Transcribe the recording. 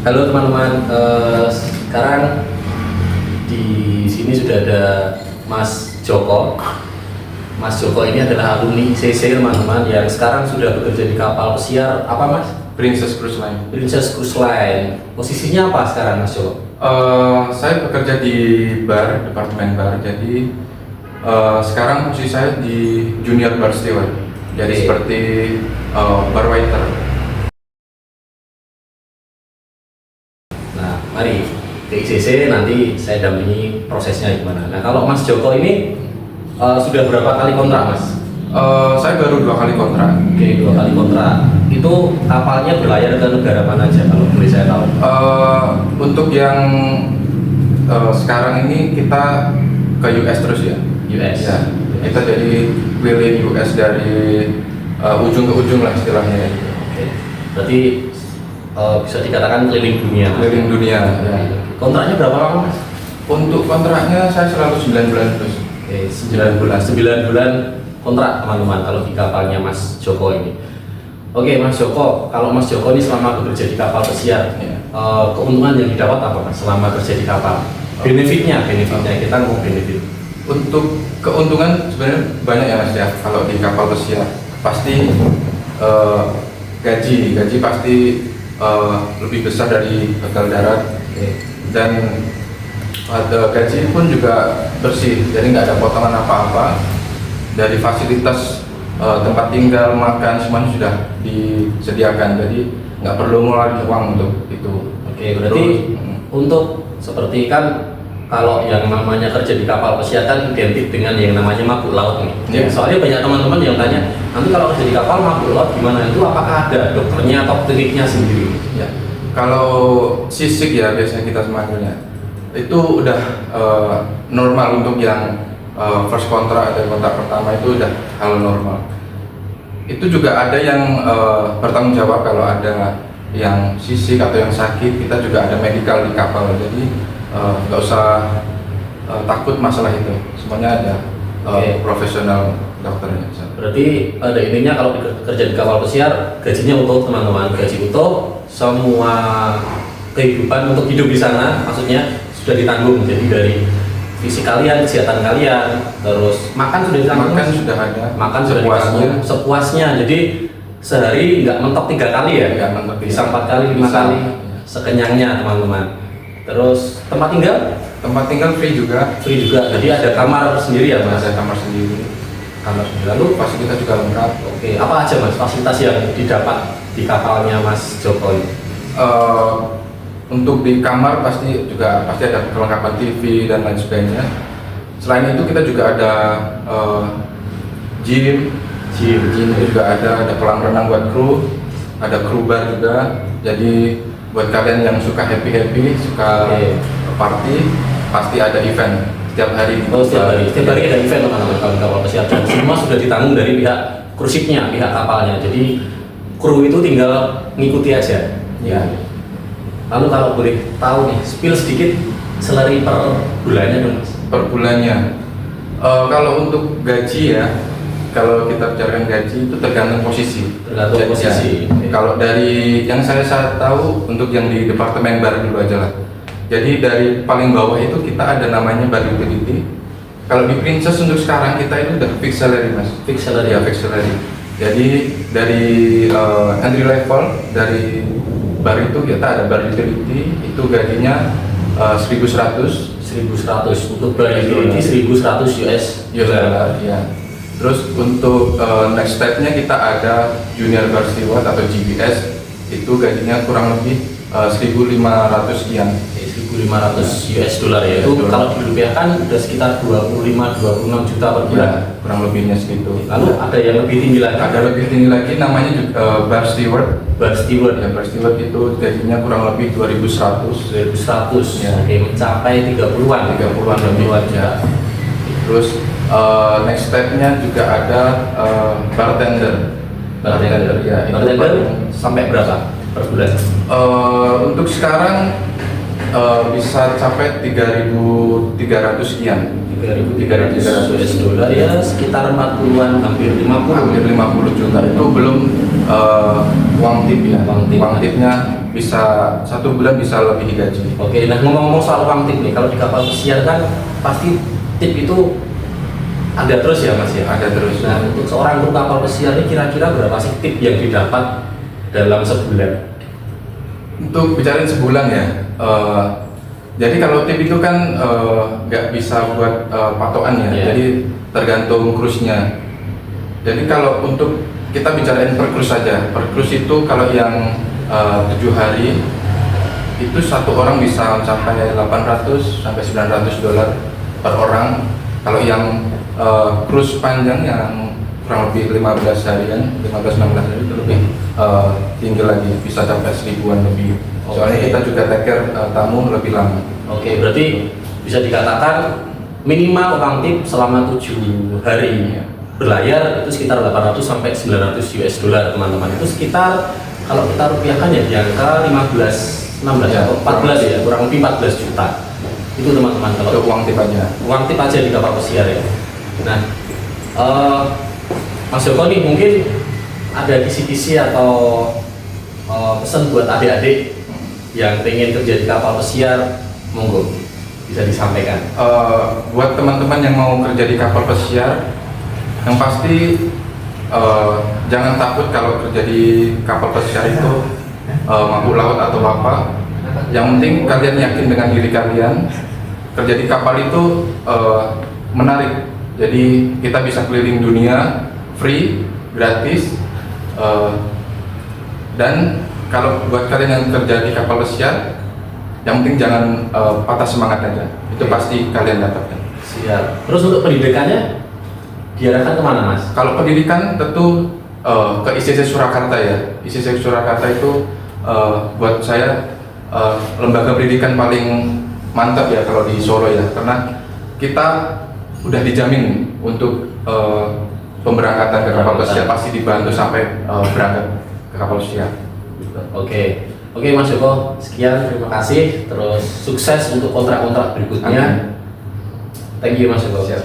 Halo teman-teman, sekarang di sini sudah ada Mas Joko. Mas Joko ini adalah alumni CC teman-teman yang sekarang sudah bekerja di kapal pesiar apa Mas? Princess Cruise Line. Princess Cruise Line. Posisinya apa sekarang Mas Joko? Saya bekerja di bar, departemen bar. Jadi sekarang posisi saya di junior bar steward. Jadi seperti bar waiter. Nah, mari ke ICC nanti saya dampingi prosesnya gimana. Nah, kalau Mas Joko ini sudah berapa kali kontrak Mas? Saya baru 2 kali kontrak. Oke, 2 kali kontrak. Itu kapalnya berlayar ke negara mana aja kalau boleh saya tahu? Untuk yang sekarang ini kita ke US terus ya. US. Ya, kita jadi keliling US dari ujung ke ujung lah istilahnya. Oke. Berarti bisa dikatakan keliling dunia. Keliling dunia. Ya. Kontraknya berapa lama Mas? Untuk kontraknya saya selalu 9 bulan terus. Oke, 9 bulan. 9 bulan kontrak teman-teman kalau di kapalnya Mas Joko ini. Oke Mas Joko, kalau Mas Joko ini selama bekerja di kapal pesiar, Ya. keuntungan yang didapat apa Mas selama kerja di kapal? Benefitnya kita ngomong benefit. Untuk keuntungan sebenarnya banyak ya Mas ya. Kalau di kapal pesiar pasti gaji pasti lebih besar dari hotel darat. Dan gaji pun juga bersih, jadi nggak ada potongan apa-apa. Dari fasilitas tempat tinggal, makan semuanya sudah disediakan, jadi nggak perlu ngeluarin uang untuk itu. Oke, berarti untuk seperti kan kalau yang namanya kerja di kapal pesiar kan identik dengan yang namanya mabuk laut nih. Yeah. Soalnya banyak teman-teman yang tanya, nanti kalau kerja di kapal mabuk laut gimana? Itu apakah ada dokternya atau kliniknya sendiri? Ya, kalau sisik ya biasanya kita semanggilnya itu udah normal untuk yang first kontrak atau kontrak pertama, itu udah hal normal. Itu juga ada yang bertanggung jawab kalau ada yang sisik atau yang sakit, kita juga ada medical di kapal, jadi nggak usah takut masalah itu, semuanya ada profesional dokternya. Berarti pada intinya kalau kerja di kapal pesiar gajinya utuh teman-teman, gaji utuh, semua kehidupan untuk hidup di sana maksudnya sudah ditanggung. Jadi dari fisik kalian, kesehatan kalian, terus makan sudah ditanggung. Makan sudah ada. Makan sudah ditanggung sepuasnya. Jadi sehari nggak mentok 3 kali ya? Nggak mentok, bisa 4 kali, 5 kali, sekenyangnya teman-teman. Terus tempat tinggal? Tempat tinggal free juga. Free juga. Jadi ada kamar sendiri ya Mas? Ada kamar sendiri. Kamar sendiri. Lalu Fasilitas juga lengkap. oke, apa aja Mas fasilitas yang didapat di kapalnya Mas Joko ini? Untuk di kamar pasti ada kelengkapan TV dan lain sebagainya. Selain itu kita juga ada gym itu juga ada kolam renang buat kru, ada kru bar juga. Jadi buat kalian yang suka happy, suka party, pasti ada event setiap hari. Setiap hari ada event teman-teman kalau di kapal pesiar. Dan semua sudah ditanggung dari pihak krusipnya, pihak kapalnya. Jadi kru itu tinggal ngikuti aja. Ya. Lalu kalau boleh tahu nih, spill sedikit salary per bulannya dong Mas. Per bulannya. Kalau untuk gaji ya, kalau kita bicarakan gaji itu tergantung posisi. Tergantung posisi. Ya. Kalau dari yang saya tahu, untuk yang di departemen bar dulu aja lah. Jadi dari paling bawah itu kita ada namanya bar utility. Kalau di Princess untuk sekarang kita itu udah fixed salary Mas. Fixed salary. Ya, fixed salary. Jadi dari entry level dari bar itu kita ada bar utility, itu gajinya 1.100 untuk bar utility 1.100 US dollar ya. Terus untuk next stepnya kita ada junior bar steward atau GBS, itu gajinya kurang lebih 1.500 sekian. 1.500 US dollar ya. Itu kalau dirupiahkan udah sekitar 25-26 juta per bulan. Ya, kurang lebihnya segitu. Lalu ada yang lebih tinggi lagi. Ada lebih tinggi lagi namanya bar steward. Bar steward Ya, bar steward itu gajinya kurang lebih 2.100. 2.100 Ya. Oke, mencapai 30-an ya. Terus next stepnya juga ada bartender ya. Bartender sampai berapa per bulan? Untuk sekarang bisa capai 3.300 sekian. 3.300 US dollar ya sekitar 40-an, hampir 50. Hampir 50 juta. Itu belum uang tip ya. Uang tip. Tipnya bisa 1 bulan bisa lebih gaji. Oke, nah ngomong-ngomong soal uang tip nih, kalau di kapal pesiar kan pasti tip itu ada terus ya Mas ya? Ada terus. Nah, untuk seorang kru kapal pesiar ini kira-kira berapa sih tip yang didapat dalam sebulan? Untuk bicarain sebulan ya. Jadi kalau tip itu kan nggak bisa buat patokan ya. Iya. Jadi tergantung cruise-nya. Jadi kalau untuk kita bicarain per cruise saja. Per cruise itu kalau yang 7 hari itu satu orang bisa mencapai 800 sampai 900 dolar per orang. Kalau yang cruise panjang yang kurang lebih 15 harian, 15-16 hari itu lebih tinggi lagi, bisa sampai 1000-an lebih. Soalnya kita juga take care tamu lebih lama. Oke, berarti bisa dikatakan minimal uang tip selama 7 hari berlayar itu sekitar 800 sampai 900 US dollar teman-teman. Itu sekitar kalau kita rupiahkan ya di angka 15, 16 Ya, atau 14 ya, kurang lebih 14 juta. Itu teman-teman kalau Untuk uang tip aja. uang tip aja di kapal pesiar ya. Nah, Mas Joko nih mungkin ada kisi-kisi atau pesan buat adik-adik yang pengen kerja di kapal pesiar, monggo bisa disampaikan. Buat teman-teman yang mau kerja di kapal pesiar, yang pasti jangan takut kalau kerja di kapal pesiar itu mabuk laut atau apa. Yang penting kalian yakin dengan diri kalian. Kerja di kapal itu menarik. Jadi kita bisa keliling dunia free, gratis. Dan kalau buat kalian yang kerja di kapal pesiar, yang penting jangan patah semangat aja. Itu pasti kalian dapatkan. Siap. Terus untuk pendidikannya diarahkan kemana Mas? Kalau pendidikan tentu ke ICC Surakarta ya. ICC Surakarta itu buat saya lembaga pendidikan paling mantap ya kalau di Solo ya, karena kita udah dijamin untuk pemberangkatan ke kapal pesiar, pasti dibantu sampai berangkat ke kapal pesiar. Oke, Mas Joko, sekian, terima kasih. Terus sukses untuk kontrak-kontrak berikutnya. Amin. Thank you Mas Joko. Siap.